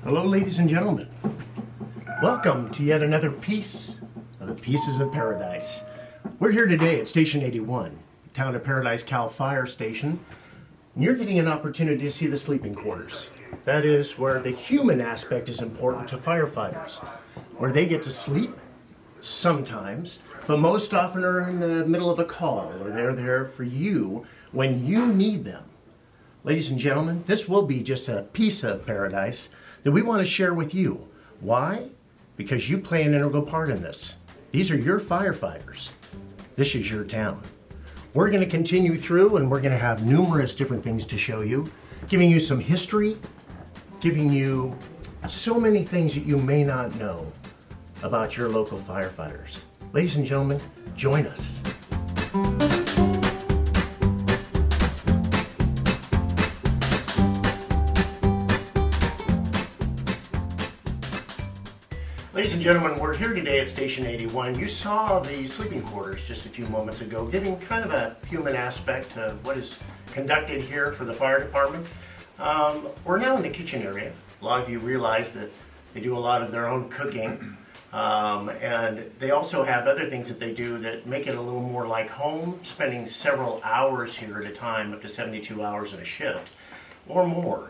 Hello, ladies and gentlemen. Welcome to yet another piece of the Pieces of Paradise. We're here today at Station 81, Town of Paradise CalFire station. And you're getting an opportunity to see the sleeping quarters. That is where the human aspect is important to firefighters, where they get to sleep sometimes, but most often are in the middle of a call, or they're there for you when you need them. Ladies and gentlemen, this will be just a piece of paradise that we want to share with you. Why? Because you play an integral part in this. These are your firefighters. This is your town. We're going to continue through and we're going to have numerous different things to show you, giving you some history, giving you so many things that you may not know about your local firefighters. Ladies and gentlemen, join us. Ladies and gentlemen, we're here today at Station 81. You saw the sleeping quarters just a few moments ago, giving kind of a human aspect to what is conducted here for the fire department. We're now in the kitchen area. A lot of you realize that they do a lot of their own cooking, and they also have other things that they do that make it a little more like home, spending several hours here at a time, up to 72 hours in a shift or more.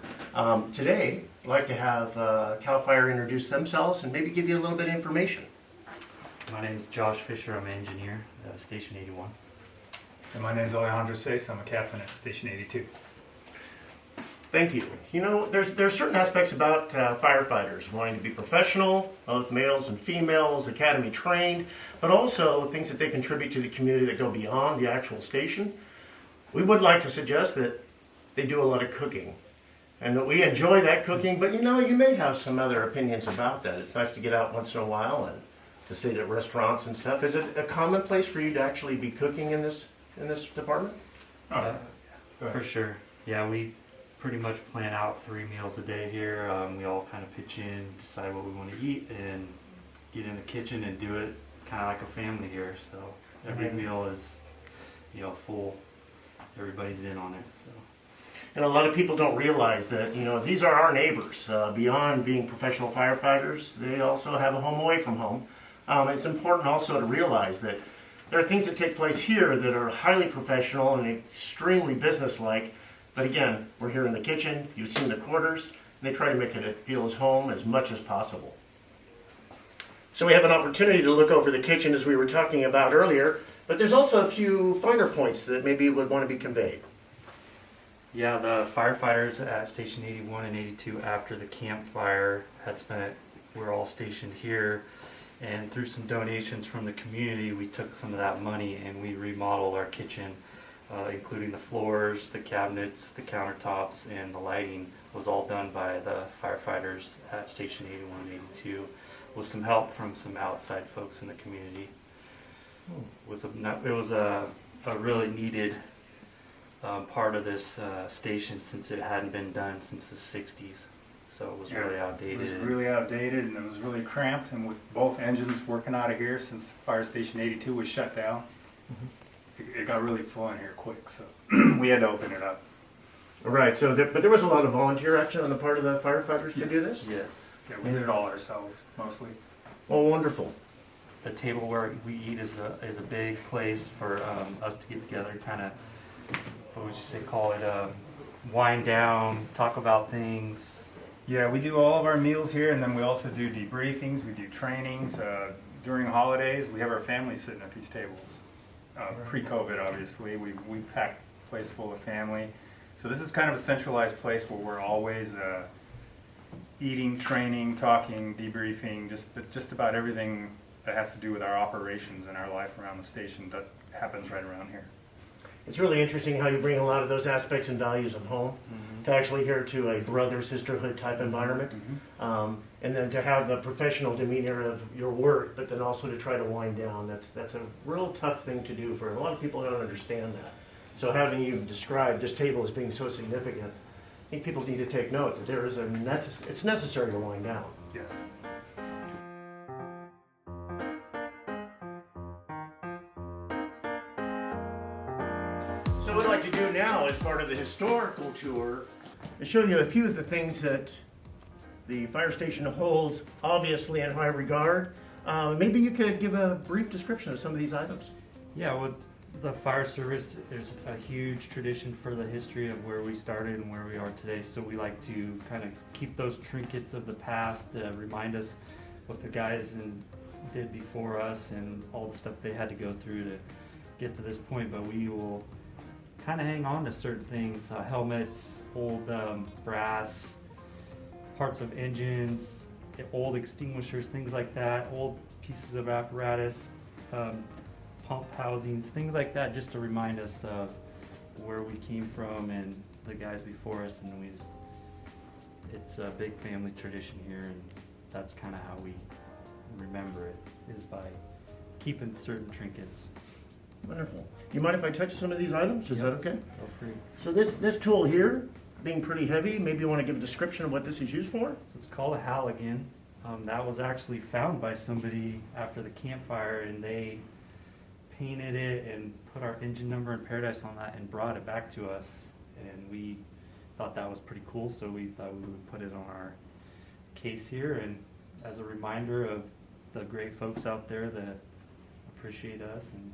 Today, I'd like to have CalFire introduce themselves and maybe give you a little bit of information. My name is Josh Fisher. I'm an engineer at Station 81. And my name is Alejandro Seis. I'm a captain at Station 82. Thank you. You know, there's certain aspects about firefighters wanting to be professional, both males and females, academy trained, but also things that they contribute to the community that go beyond the actual station. We would like to suggest that they do a lot of cooking, and that we enjoy that cooking, but you know, you may have some other opinions about that. It's nice to get out once in a while and to sit at restaurants and stuff. Is it a commonplace for you to actually be cooking in this department? For sure. Yeah, we pretty much plan out 3 meals a day here. We all kind of pitch in, decide what we want to eat, and get in the kitchen and do it kind of like a family here. So every meal is, full. Everybody's in on it. So. And a lot of people don't realize that, these are our neighbors. Beyond being professional firefighters, they also have a home away from home. It's important also to realize that there are things that take place here that are highly professional and extremely businesslike. But again, we're here in the kitchen, you've seen the quarters, and they try to make it feel as home as much as possible. So we have an opportunity to look over the kitchen as we were talking about earlier, but there's also a few finer points that maybe would want to be conveyed. Yeah, the firefighters at Station 81 and 82 after the campfire we're all stationed here, and through some donations from the community, we took some of that money and we remodeled our kitchen, including the floors, the cabinets, the countertops, and the lighting was all done by the firefighters at Station 81 and 82 with some help from some outside folks in the community. It was a really needed part of this station since it hadn't been done since the 60s, so it was really outdated. It was really outdated and it was really cramped, and with both engines working out of here since Fire Station 82 was shut down, it got really full in here quick, so we had to open it up. Right, so but there was a lot of volunteer action on the part of the firefighters to do this? Yes. Yeah, we did it all ourselves, mostly. Oh, wonderful. The table where we eat is a big place for us to get together, kind of, what would you say, call it wind down, talk about things. Yeah, we do all of our meals here, and then we also do debriefings, we do trainings. During holidays, we have our family sitting at these tables. Pre-COVID, obviously, we packed a place full of family. So this is kind of a centralized place where we're always eating, training, talking, debriefing, just about everything that has to do with our operations and our life around the station that happens right around here. It's really interesting how you bring a lot of those aspects and values of home to actually here to a brother, sisterhood type environment. And then to have the professional demeanor of your work, but then also to try to wind down. That's a real tough thing to do for a lot of people don't understand that. So having you describe this table as being so significant, I think people need to take note that there is it's necessary to wind down. Yes. So what I'd like to do now as part of the historical tour is show you a few of the things that the fire station holds obviously in high regard. Maybe you could give a brief description of some of these items. Yeah, well, the fire service is a huge tradition for the history of where we started and where we are today. So we like to kind of keep those trinkets of the past, remind us what the guys did before us and all the stuff they had to go through to get to this point. But we will kind of hang on to certain things, helmets, old brass, parts of engines, old extinguishers, things like that, old pieces of apparatus, pump housings, things like that, just to remind us of where we came from and the guys before us. And it's a big family tradition here, and that's kind of how we remember it, is by keeping certain trinkets. Wonderful. You mind if I touch some of these items? Is that okay? Feel free. So this tool here, being pretty heavy, maybe you want to give a description of what this is used for? So it's called a Halligan. That was actually found by somebody after the campfire, and they painted it and put our engine number and Paradise on that and brought it back to us. And we thought that was pretty cool, so we thought we would put it on our case here, and as a reminder of the great folks out there that appreciate us, and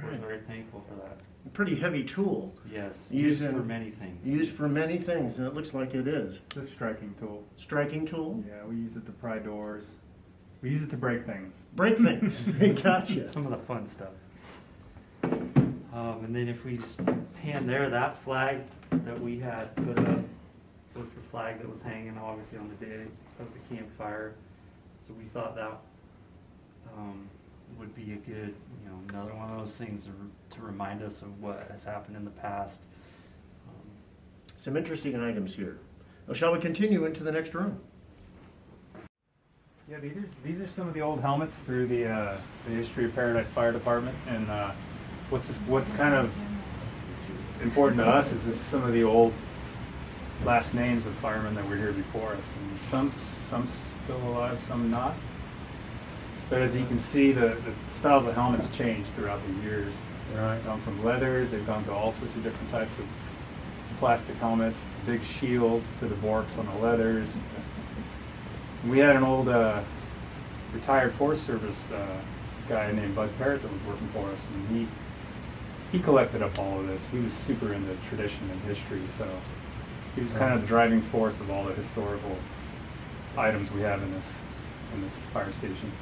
we're very thankful for that. A pretty heavy tool. Yes, Used used for in- many things. Used for many things, and it looks like it is. It's a striking tool. Striking tool? Yeah, we use it to pry doors. We use it to break things. Break things. Gotcha. Some of the fun stuff. And then if we just pan there, that flag that we had put up was the flag that was hanging obviously on the day of the campfire. So we thought that would be a good, another one of those things to remind us of what has happened in the past. Some interesting items here. Well, shall we continue into the next room? Yeah, these are some of the old helmets through the history of Paradise Fire Department, and what's kind of important to us is some of the old last names of firemen that were here before us, and some still alive, some not. But as you can see, the styles of helmets changed throughout the years. They've gone from leathers, they've gone to all sorts of different types of plastic helmets, big shields to the Vorks on the leathers. We had an old retired Forest Service guy named Bud Parrott that was working for us, and he collected up all of this. He was super into tradition and history, so he was kind of the driving force of all the historical items we have in this fire station.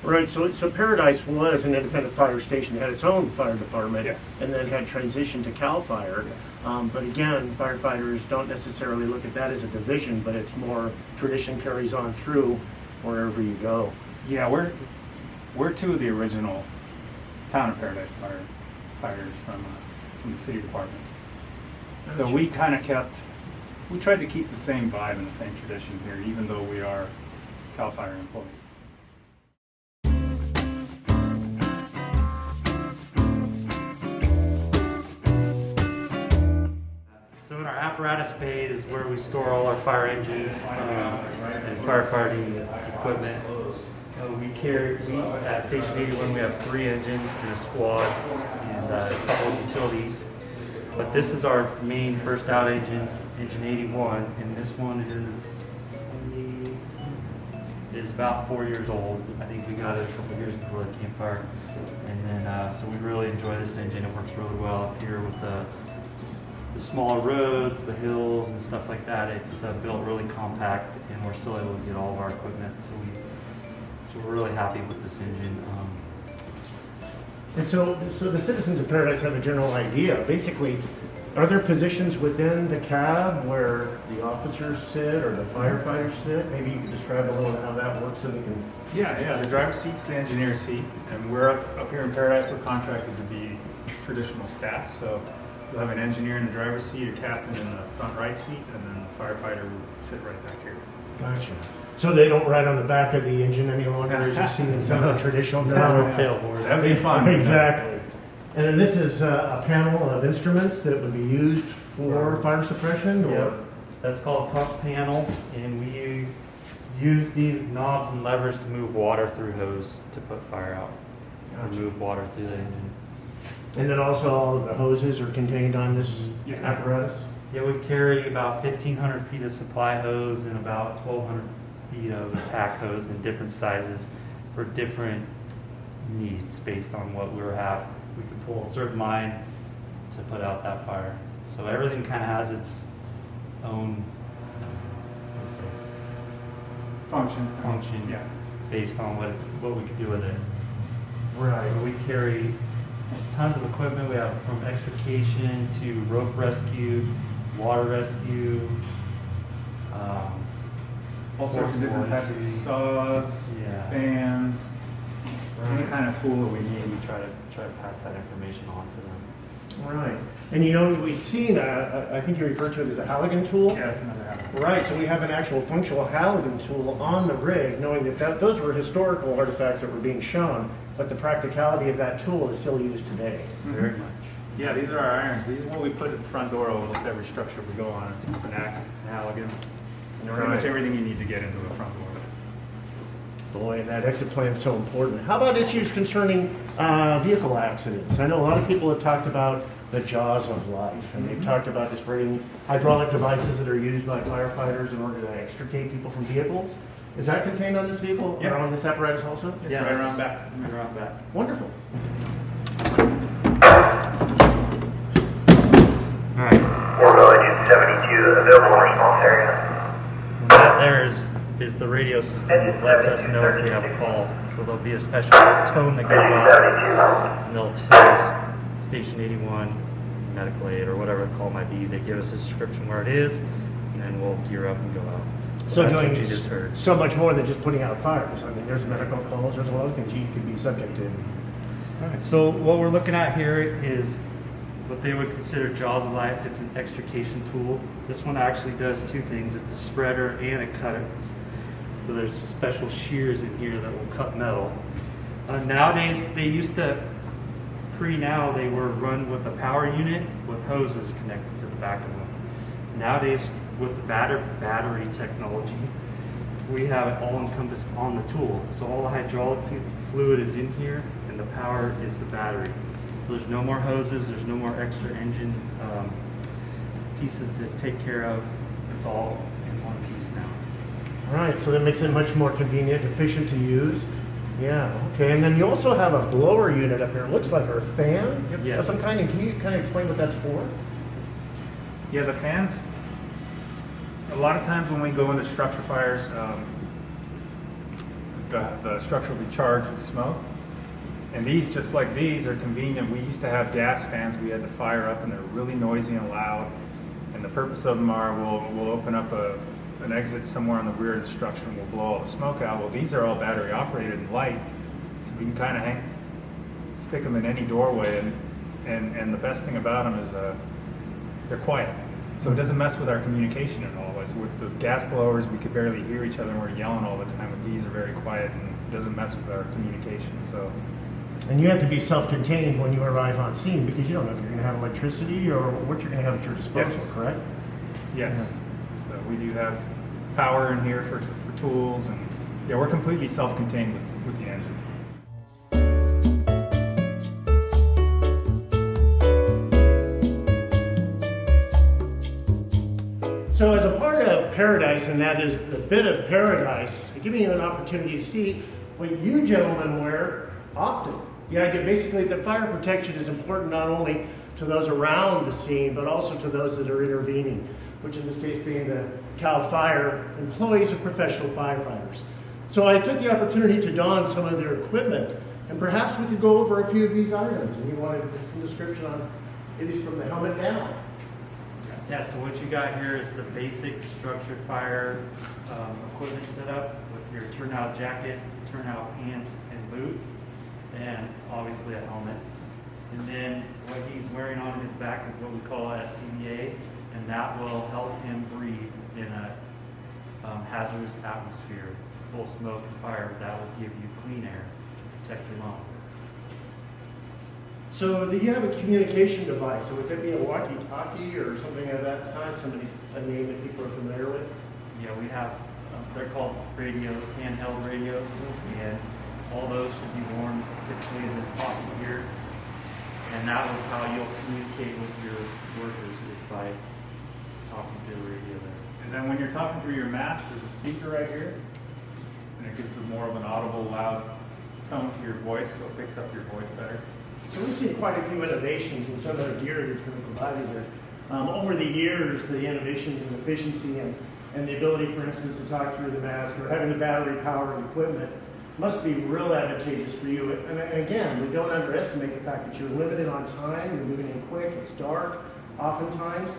Right, so Paradise was an independent fire station, it had its own fire department, Yes. and then had transitioned to CalFire. Yes. But again, firefighters don't necessarily look at that as a division, but it's more tradition carries on through wherever you go. Yeah, we're two of the original Town of Paradise firefighters from the city department. So we kind of we tried to keep the same vibe and the same tradition here, even though we are CalFire employees. So in our apparatus bay is where we store all our fire engines and firefighting equipment. At Station 81 we have 3 engines and a squad and a couple of utilities. But this is our main first out engine, engine 81, and this one is about 4 years old. I think we got it a couple years before the campfire. And then so we really enjoy this engine. It works really well up here with the smaller roads, the hills and stuff like that. It's built really compact, and we're still able to get all of our equipment. So we're really happy with this engine. And so the citizens of Paradise have a general idea. Basically, are there positions within the cab where the officers sit or the firefighters sit? Maybe you could describe a little how that works so we can... Yeah, the driver's seat's the engineer's seat, and we're up here in Paradise, we're contracted to be traditional staff, so you'll have an engineer in the driver's seat, a captain in the front right seat, and then the firefighter will sit right back here. Gotcha. So they don't ride on the back of the engine any longer, as you see in some of the traditional... Tailboard. That'd be fun. Exactly. And then this is a panel of instruments that would be used for fire suppression? Or? Yep. That's called a pump panel, and we use these knobs and levers to move water through hose to put fire out, or move water through the engine. And then also all of the hoses are contained on this apparatus? Yeah, we carry about 1,500 feet of supply hose and about 1,200 feet of attack hose in different sizes for different needs based on what we have. We can pull a certain line to put out that fire. So everything kind of has its own function Yeah. based on what we can do with it. Right. We carry tons of equipment. We have from extrication to rope rescue, water rescue, All sorts of different types of saws, Yeah. fans, any Right. kind of tool that we need. We try to pass that information on to them. Right. And you know, we've seen, I think you referred to it as a Halligan tool. Yeah, that's another habit. Right, so we have an actual functional Halligan tool on the rig, knowing that those were historical artifacts that were being shown, but the practicality of that tool is still used today. Very much. Yeah, these are our irons. These are what we put at the front door of almost every structure we go on. It's just an axe, an Halligan, pretty much everything you need to get into the front door. Boy, and that exit plan is so important. How about issues concerning vehicle accidents? I know a lot of people have talked about the jaws of life, and they've talked about just bringing hydraulic devices that are used by firefighters in order to extricate people from vehicles. Is that contained on this vehicle, Yeah. or on this apparatus also? It's right around back. Right around back. Wonderful. All right. Orville 72, available response area. That there is the radio system that lets us know if we have a call. So there'll be a special tone that goes off, 72. and they'll tell us Station 81, medical aid, or whatever the call might be. They give us a description where it is, and then we'll gear up and go out. So that's doing what you just heard. so much more than just putting out fires. I mean, there's medical calls, there's a lot of things you could be subject to. So what we're looking at here is what they would consider jaws of life. It's an extrication tool. This one actually does two things. It's a spreader and it cuts. So there's special shears in here that will cut metal. Nowadays, they used to, now they were run with a power unit with hoses connected to the back of them. Nowadays, with the battery technology, we have it all encompassed on the tool. So all the hydraulic fluid is in here, and the power is the battery. So there's no more hoses, there's no more extra engine pieces to take care of. It's all in one piece now. All right, so that makes it much more convenient, efficient to use. Yeah, okay. And then you also have a blower unit up here. It looks like a fan Yeah. of some kind. And can you kind of explain what that's for? Yeah, the fans, a lot of times when we go into structure fires, the structure will be charged with smoke. And these, just like these, are convenient. We used to have gas fans we had to fire up, and they're really noisy and loud. And the purpose of them are we'll open up an exit somewhere on the rear of the structure and we'll blow all the smoke out. Well, these are all battery operated and light, so we can kind of stick them in any doorway. And the best thing about them is they're quiet, so it doesn't mess with our communication at all. As with the gas blowers, we could barely hear each other and we're yelling all the time. But these are very quiet and it doesn't mess with our communication. So. And you have to be self-contained when you arrive on scene because you don't know if you're going to have electricity or what you're going to have at your disposal, Yes. correct? Yes. So we do have power in here for tools, and yeah, we're completely self-contained with the engine. So as a part of Paradise, and that is the bit of Paradise, giving you an opportunity to see what you gentlemen wear often. Yeah, basically the fire protection is important not only to those around the scene, but also to those that are intervening, which in this case being the CalFire employees or professional firefighters. So I took the opportunity to don some of their equipment, and perhaps we could go over a few of these items, and you wanted some description on maybe from the helmet down. Yeah, so what you got here is the basic structure fire equipment setup with your turnout jacket, turnout pants, and boots, and obviously a helmet. And then what he's wearing on his back is what we call SCBA, and that will help him breathe in a hazardous atmosphere. Full smoke and fire, that will give you clean air, protect your lungs. So do you have a communication device? So would that be a walkie-talkie or something of that kind? A name that people are familiar with? Yeah, we have, they're called radios, handheld radios, and all those should be worn typically in this pocket here. And that was how you'll communicate with your workers, is by talking through the radio there. And then when you're talking through your mask, there's a speaker right here, and it gives more of an audible, loud tone to your voice, so it picks up your voice better. So we've seen quite a few innovations in some of the gear that's been provided here. Over the years, the innovations in efficiency and the ability, for instance, to talk through the mask or having the battery-powered equipment must be real advantageous for you. And again, we don't underestimate the fact that you're limited on time, you're moving in quick, it's dark, oftentimes.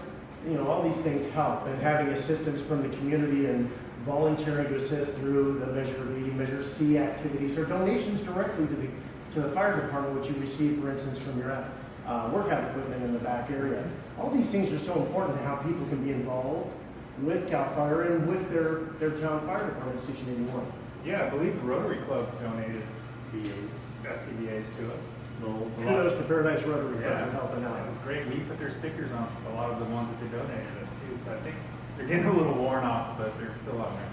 All these things help. And having assistance from the community and volunteering to assist through the Measure B, Measure C activities or donations directly to the fire department, which you receive, for instance, from your workout equipment in the back area. All these things are so important to how people can be involved with CalFire and with their town fire department, Station 81. Yeah, I believe the Rotary Club donated SCBAs to us. Kudos to Paradise Rotary Club for helping That out. was great. We put their stickers on a lot of the ones that they donated us to, so I think they're getting a little worn off, but they're still on there.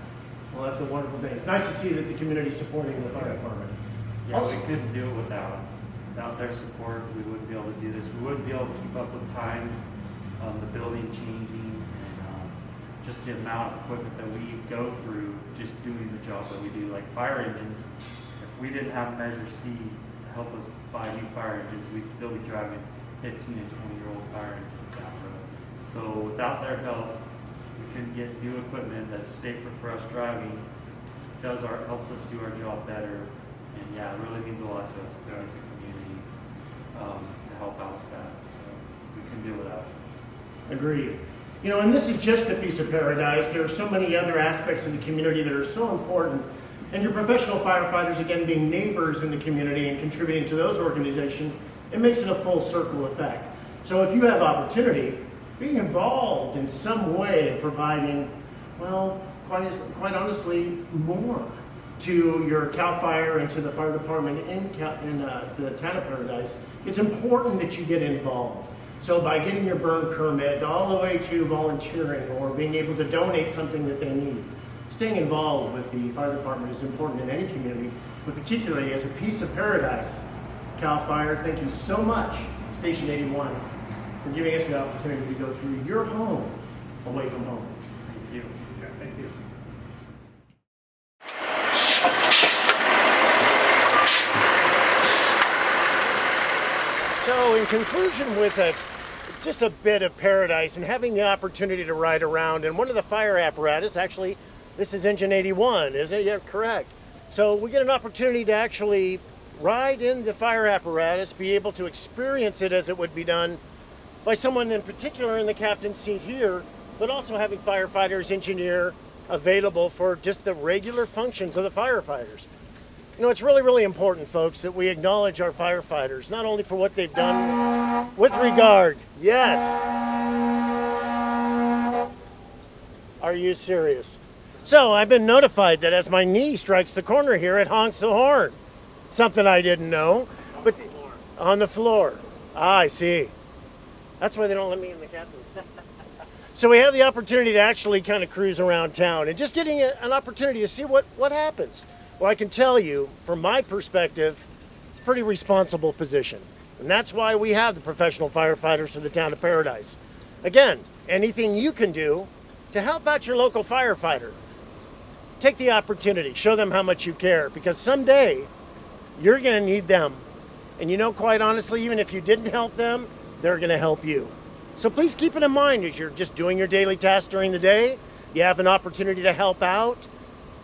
Well, that's a wonderful thing. It's nice to see that the community's supporting the fire department. Yeah, Also- we couldn't do it without them. Without their support, we wouldn't be able to do this. We wouldn't be able to keep up with times, the building changing, and just the amount of equipment that we go through just doing the job that we do. Like fire engines, if we didn't have Measure C to help us buy new fire engines, we'd still be driving 15 and 20-year-old fire engines down the road. So without their help, we couldn't get new equipment that's safer for us driving, helps us do our job better, and yeah, it really means a lot to us, to the community, to help out with that. So we couldn't do it without it. Agreed. And this is just a piece of paradise. There are so many other aspects of the community that are so important. And your professional firefighters, again, being neighbors in the community and contributing to those organizations, it makes it a full circle effect. So if you have opportunity, being involved in some way of providing, well, quite honestly, more to your CalFire and to the fire department in the town of Paradise, it's important that you get involved. So by getting your burn permit all the way to volunteering or being able to donate something that they need, staying involved with the fire department is important in any community, but particularly as a piece of paradise. CalFire, thank you so much, Station 81, for giving us the opportunity to go through your home away from home. Thank you. Yeah, thank you. So in conclusion with just a bit of paradise and having the opportunity to ride around in one of the fire apparatus, actually this is engine 81, isn't it? Yeah, correct. So we get an opportunity to actually ride in the fire apparatus, be able to experience it as it would be done by someone in particular in the captain's seat here, but also having firefighters engineer available for just the regular functions of the firefighters. It's really, really important, folks, that we acknowledge our firefighters, not only for what they've done with regard. Yes. Are you serious? So I've been notified that as my knee strikes the corner here, it honks the horn. Something I didn't know. But on the floor. Ah, I see. That's why they don't let me in the captain's. So we have the opportunity to actually kind of cruise around town and just getting an opportunity to see what happens. Well, I can tell you, from my perspective, pretty responsible position. And that's why we have the professional firefighters of the town of Paradise. Again, anything you can do to help out your local firefighter, take the opportunity, show them how much you care, because someday you're going to need them. And quite honestly, even if you didn't help them, they're going to help you. So please keep it in mind as you're just doing your daily tasks during the day, you have an opportunity to help out.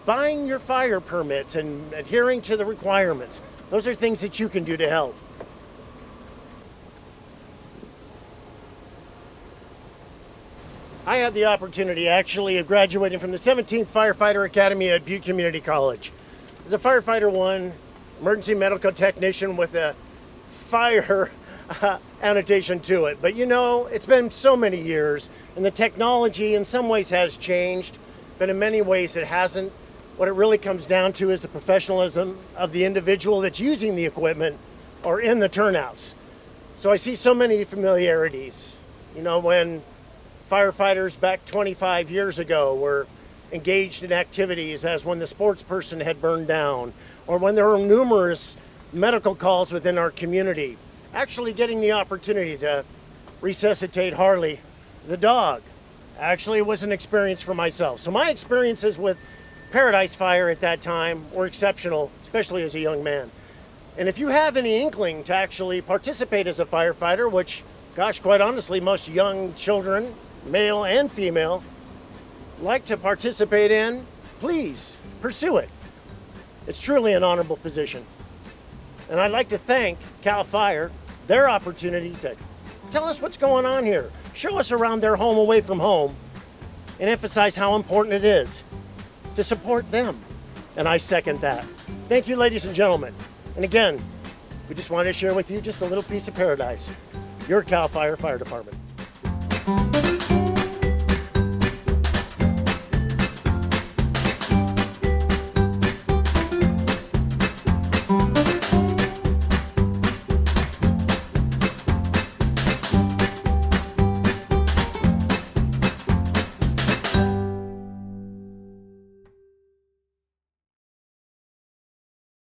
Buying your fire permits and adhering to the requirements. Those are things that you can do to help. I had the opportunity actually of graduating from the 17th Firefighter Academy at Butte Community College. As a firefighter 1, emergency medical technician with a fire annotation to it. But it's been so many years and the technology in some ways has changed, but in many ways it hasn't. What it really comes down to is the professionalism of the individual that's using the equipment or in the turnouts. So I see so many familiarities. When firefighters back 25 years ago were engaged in activities as when the sports person had burned down, or when there were numerous medical calls within our community, actually getting the opportunity to resuscitate Harley, the dog, Actually, it was an experience for myself. So my experiences with Paradise Fire at that time were exceptional, especially as a young man. And if you have any inkling to actually participate as a firefighter, which, gosh, quite honestly, most young children, male and female, like to participate in, please pursue it. It's truly an honorable position. And I'd like to thank CalFire, their opportunity to tell us what's going on here, show us around their home away from home, and emphasize how important it is to support them. And I second that. Thank you, ladies and gentlemen. And again, we just wanted to share with you just a little piece of paradise. Your CalFire Fire Department.